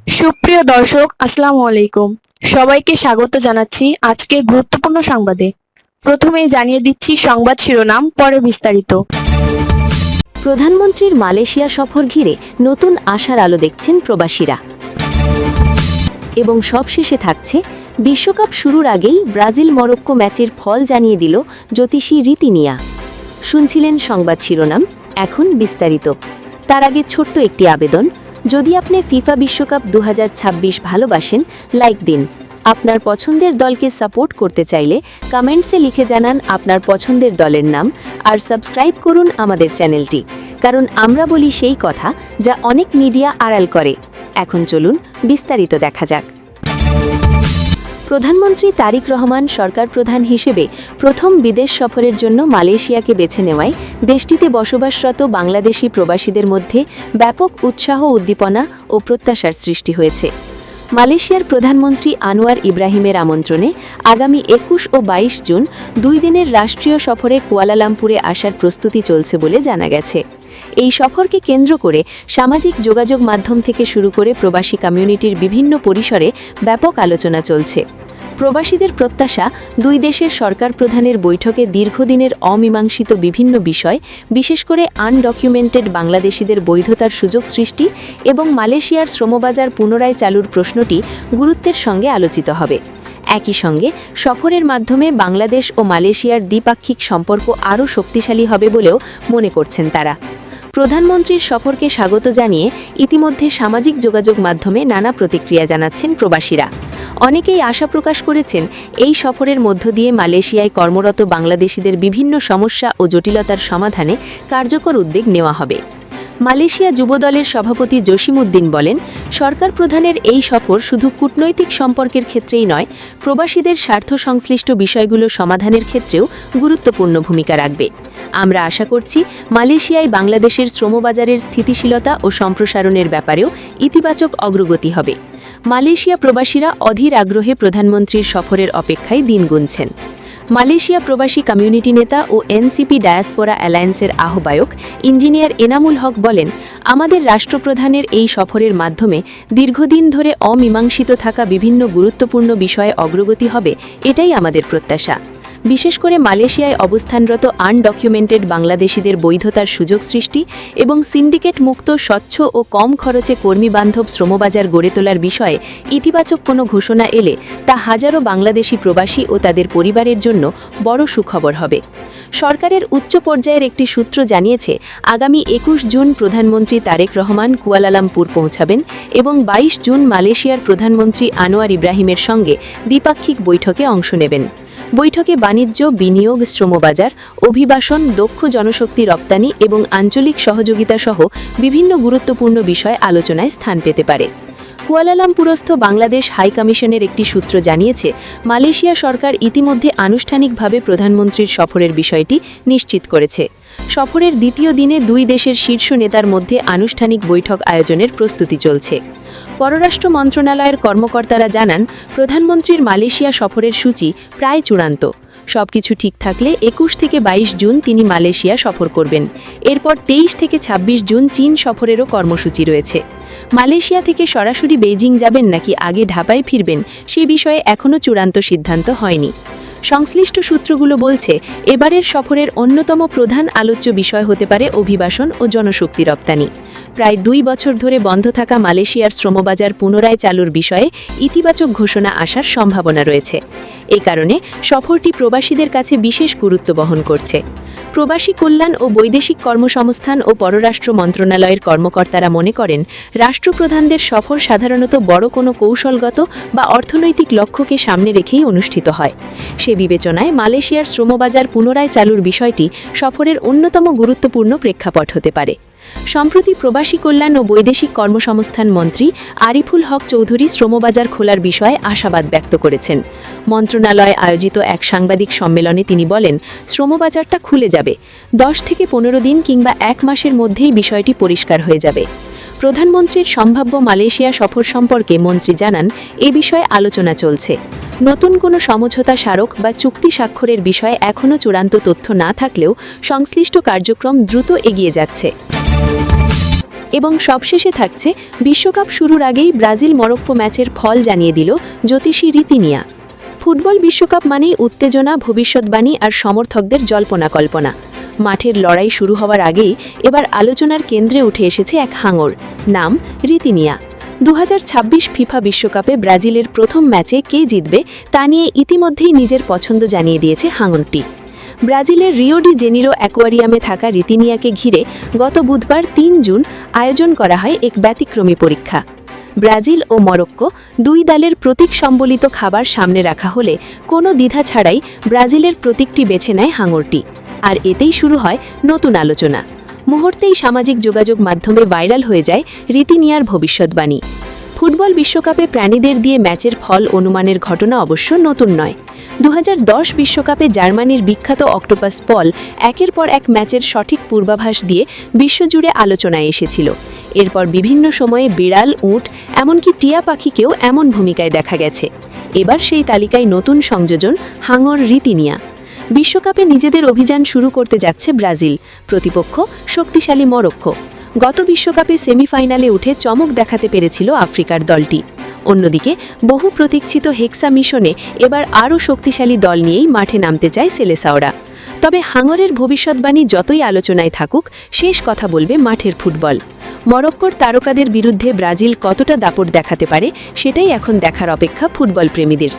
সুপ্রিয় দর্শক, আসসালামু আলাইকুম। সবাইকে স্বাগত জানাচ্ছি আজকের গুরুত্বপূর্ণ সংবাদে। প্রথমেই জানিয়ে দিচ্ছি সংবাদ শিরোনাম, পরে বিস্তারিত। প্রধানমন্ত্রীর মালয়েশিয়া সফর ঘিরে নতুন আশার আলো দেখছেন প্রবাসীরা। এবং সবশেষে থাকছে, বিশ্বকাপ শুরুর আগেই ব্রাজিল মরক্কো ম্যাচের ফল জানিয়ে দিল জ্যোতিষী রীতিনিয়া। শুনছিলেন সংবাদ শিরোনাম, এখন বিস্তারিত। তার আগে ছোট্ট একটি আবেদন, যদি আপনি ফিফা বিশ্বকাপ 2026 ভালোবাসেন, লাইক দিন। আপনার পছন্দের দলকে সাপোর্ট করতে চাইলে কমেন্টসে লিখে জানান আপনার পছন্দের দলের নাম, আর সাবস্ক্রাইব করুন আমাদের চ্যানেলটি, কারণ আমরা বলি সেই কথা যা অনেক মিডিয়া আড়াল করে। এখন চলুন বিস্তারিত দেখা যাক। প্রধানমন্ত্রী তারিক রহমান সরকার প্রধান হিসেবে প্রথম বিদেশ সফরের জন্য মালয়েশিয়াকে বেছে নেওয়ায় দেশটিতে বসবাসরত বাংলাদেশি প্রবাসীদের মধ্যে ব্যাপক উৎসাহ, উদ্দীপনা ও প্রত্যাশার সৃষ্টি হয়েছে। মালয়েশিয়ার প্রধানমন্ত্রী আনোয়ার ইব্রাহিমের আমন্ত্রণে আগামী 21 ও 22 জুন 2 দিনের রাষ্ট্রীয় সফরে কুয়ালালামপুরে আসার প্রস্তুতি চলছে বলে জানা গেছে। এই সফরকে কেন্দ্র করে সামাজিক যোগাযোগ মাধ্যম থেকে শুরু করে প্রবাসী কমিউনিটির বিভিন্ন পরিসরে ব্যাপক আলোচনা চলছে। প্রবাসীদের প্রত্যাশা, দুই দেশের সরকার প্রধানের বৈঠকে দীর্ঘদিনের অমীমাংসিত বিভিন্ন বিষয়, বিশেষ করে আনডকুমেন্টেড বাংলাদেশিদের বৈধতার সুযোগ সৃষ্টি এবং মালয়েশিয়ার শ্রমবাজার পুনরায় চালুর প্রশ্নটি গুরুত্বের সঙ্গে আলোচিত হবে। একই সঙ্গে সফরের মাধ্যমে বাংলাদেশ ও মালয়েশিয়ার দ্বিপাক্ষিক সম্পর্ক আরও শক্তিশালী হবে বলেও মনে করছেন তারা। প্রধানমন্ত্রীর সফরকে স্বাগত জানিয়ে ইতিমধ্যে সামাজিক যোগাযোগ মাধ্যমে নানা প্রতিক্রিয়া জানাচ্ছেন প্রবাসীরা। অনেকেই আশা প্রকাশ করেছেন, এই সফরের মধ্য দিয়ে মালয়েশিয়ায় কর্মরত বাংলাদেশিদের বিভিন্ন সমস্যা ও জটিলতার সমাধানে কার্যকর উদ্যোগ নেওয়া হবে। মালয়েশিয়া যুবদলের সভাপতি জসিমউদ্দিন বলেন, সরকার প্রধানের এই সফর শুধু কূটনৈতিক সম্পর্কের ক্ষেত্রেই নয়, প্রবাসীদের স্বার্থ সংশ্লিষ্ট বিষয়গুলো সমাধানের ক্ষেত্রেও গুরুত্বপূর্ণ ভূমিকা রাখবে। আমরা আশা করছি, মালয়েশিয়ায় বাংলাদেশের শ্রমবাজারের স্থিতিশীলতা ও সম্প্রসারণের ব্যাপারেও ইতিবাচক অগ্রগতি হবে। মালয়েশিয়া প্রবাসীরা অধীর আগ্রহে প্রধানমন্ত্রীর সফরের অপেক্ষায় দিন গুনছেন। মালয়েশিয়া প্রবাসী কমিউনিটি নেতা ও এনসিপি ডায়াসপোরা অ্যালায়েন্সের আহ্বায়ক ইঞ্জিনিয়ার এনামুল হক বলেন, আমাদের রাষ্ট্রপ্রধানের এই সফরের মাধ্যমে দীর্ঘদিন ধরে অমীমাংসিত থাকা বিভিন্ন গুরুত্বপূর্ণ বিষয়ে অগ্রগতি হবে, এটাই আমাদের প্রত্যাশা। বিশেষ করে মালয়েশিয়ায় অবস্থানরত আনডকুমেন্টেড বাংলাদেশিদের বৈধতার সুযোগ সৃষ্টি এবং সিন্ডিকেট মুক্ত, স্বচ্ছ ও কম খরচে কর্মীবান্ধব শ্রমবাজার গড়ে তোলার বিষয়ে ইতিবাচক কোনো ঘোষণা এলে তা হাজারো বাংলাদেশি প্রবাসী ও তাদের পরিবারের জন্য বড় সুখবর হবে। সরকারের উচ্চ পর্যায়ের একটি সূত্র জানিয়েছে, আগামী 21 জুন প্রধানমন্ত্রী তারেক রহমান কুয়ালালামপুর পৌঁছাবেন এবং 22 জুন মালয়েশিয়ার প্রধানমন্ত্রী আনোয়ার ইব্রাহিমের সঙ্গে দ্বিপাক্ষিক বৈঠকে অংশ নেবেন। বৈঠকে বাণিজ্য, বিনিয়োগ, শ্রমবাজার, অভিবাসন, দক্ষ জনশক্তি রপ্তানি এবং আঞ্চলিক সহযোগিতা সহ বিভিন্ন গুরুত্বপূর্ণ বিষয় আলোচনায় স্থান পেতে পারে। কুয়ালালামপুরস্থ বাংলাদেশ হাই কমিশনের একটি সূত্র জানিয়েছে, মালয়েশিয়া সরকার ইতিমধ্যে আনুষ্ঠানিকভাবে প্রধানমন্ত্রীর সফরের বিষয়টি নিশ্চিত করেছে। সফরের দ্বিতীয় দিনে দুই দেশের শীর্ষ নেতার মধ্যে আনুষ্ঠানিক বৈঠক আয়োজনের প্রস্তুতি চলছে। পররাষ্ট্র মন্ত্রণালয়ের কর্মকর্তারা জানান, প্রধানমন্ত্রীর মালয়েশিয়া সফরের সূচি প্রায় চূড়ান্ত। সবকিছু ঠিক থাকলে 21 থেকে 22 জুন তিনি মালয়েশিয়া সফর করবেন। এরপর 23 থেকে 26 জুন চীন সফরেরও কর্মসূচি রয়েছে। মালয়েশিয়া থেকে সরাসরি বেইজিং যাবেন নাকি আগে ঢাকায় ফিরবেন, সে বিষয়ে এখনও চূড়ান্ত সিদ্ধান্ত হয়নি। সংশ্লিষ্ট সূত্রগুলো বলছে, এবারের সফরের অন্যতম প্রধান আলোচ্য বিষয় হতে পারে অভিবাসন ও জনশক্তি রপ্তানি। প্রায় 2 বছর ধরে বন্ধ থাকা মালয়েশিয়ার শ্রমবাজার পুনরায় চালুর বিষয়ে ইতিবাচক ঘোষণা আসার সম্ভাবনা রয়েছে। এ কারণে সফরটি প্রবাসীদের কাছে বিশেষ গুরুত্ব বহন করছে। প্রবাসী কল্যাণ ও বৈদেশিক কর্মসংস্থান ও পররাষ্ট্র মন্ত্রণালয়ের কর্মকর্তারা মনে করেন, রাষ্ট্রপ্রধানদের সফর সাধারণত বড় কোনো কৌশলগত বা অর্থনৈতিক লক্ষ্যকে সামনে রেখেই অনুষ্ঠিত হয়। সে বিবেচনায় মালয়েশিয়ার শ্রমবাজার পুনরায় চালুর বিষয়টি সফরের অন্যতম গুরুত্বপূর্ণ প্রেক্ষাপট হতে পারে। সম্প্রতি প্রবাসী কল্যাণ ও বৈদেশিক কর্মসংস্থান মন্ত্রী আরিফুল হক চৌধুরী শ্রমবাজার খোলার বিষয়ে আশাবাদ ব্যক্ত করেছেন। মন্ত্রণালয়ে আয়োজিত এক সাংবাদিক সম্মেলনে তিনি বলেন, শ্রমবাজারটা খুলে যাবে। 10 থেকে 15 দিন কিংবা 1 মাসের মধ্যেই বিষয়টি পরিষ্কার হয়ে যাবে। প্রধানমন্ত্রীর সম্ভাব্য মালয়েশিয়া সফর সম্পর্কে মন্ত্রী জানান, এ বিষয়ে আলোচনা চলছে। নতুন কোনো সমঝোতা স্মারক বা চুক্তি স্বাক্ষরের বিষয়ে এখনও চূড়ান্ত তথ্য না থাকলেও সংশ্লিষ্ট কার্যক্রম দ্রুত এগিয়ে যাচ্ছে। এবং সবশেষে থাকছে বিশ্বকাপ শুরুর আগেই ব্রাজিল মরক্কো ম্যাচের ফল জানিয়ে দিল জ্যোতিষী রীতিনিয়া। ফুটবল বিশ্বকাপ মানেই উত্তেজনা, ভবিষ্যৎবাণী আর সমর্থকদের জল্পনা কল্পনা। মাঠের লড়াই শুরু হওয়ার আগেই এবার আলোচনার কেন্দ্রে উঠে এসেছে এক হাঙর, নাম রীতিনিয়া। 2026 ফিফা বিশ্বকাপে ব্রাজিলের প্রথম ম্যাচে কে জিতবে তা নিয়ে ইতিমধ্যেই নিজের পছন্দ জানিয়ে দিয়েছে হাঙরটি। ব্রাজিলের রিও ডি জেনিরো অ্যাকোয়ারিয়ামে থাকা রীতিনিয়াকে ঘিরে গত বুধবার 3 জুন আয়োজন করা হয় এক ব্যতিক্রমী পরীক্ষা। ব্রাজিল ও মরক্কো দুই দলের প্রতীক সম্বলিত খাবার সামনে রাখা হলে কোনো দ্বিধা ছাড়াই ব্রাজিলের প্রতীকটি বেছে নেয় হাঙরটি। আর এতেই শুরু হয় নতুন আলোচনা। মুহূর্তেই সামাজিক যোগাযোগ মাধ্যমে ভাইরাল হয়ে যায় রীতিনিয়ার ভবিষ্যৎবাণী। ফুটবল বিশ্বকাপে প্রাণীদের দিয়ে ম্যাচের ফল অনুমানের ঘটনা অবশ্য নতুন নয়। 2010 বিশ্বকাপে জার্মানির বিখ্যাত অক্টোপাস পল একের পর এক ম্যাচের সঠিক পূর্বাভাস দিয়ে বিশ্বজুড়ে আলোচনায় এসেছিল। এরপর বিভিন্ন সময়ে বিড়াল, উট, এমনকি টিয়া পাখিকেও এমন ভূমিকায় দেখা গেছে। এবার সেই তালিকায় নতুন সংযোজন হাঙর রীতিনিয়া। বিশ্বকাপে নিজেদের অভিযান শুরু করতে যাচ্ছে ব্রাজিল, প্রতিপক্ষ শক্তিশালী মরক্কো। গত বিশ্বকাপে সেমিফাইনালে উঠে চমক দেখাতে পেরেছিল আফ্রিকার দলটি। অন্যদিকে বহু প্রতীক্ষিত হেক্সা মিশনে এবার আরও শক্তিশালী দল নিয়েই মাঠে নামতে চায় সেলেসাওরা। তবে হাঙরের ভবিষ্যৎবাণী যতই আলোচনায় থাকুক, শেষ কথা বলবে মাঠের ফুটবল। মরক্কোর তারকাদের বিরুদ্ধে ব্রাজিল কতটা দাপট দেখাতে পারে সেটাই এখন দেখার অপেক্ষা ফুটবল প্রেমীদের।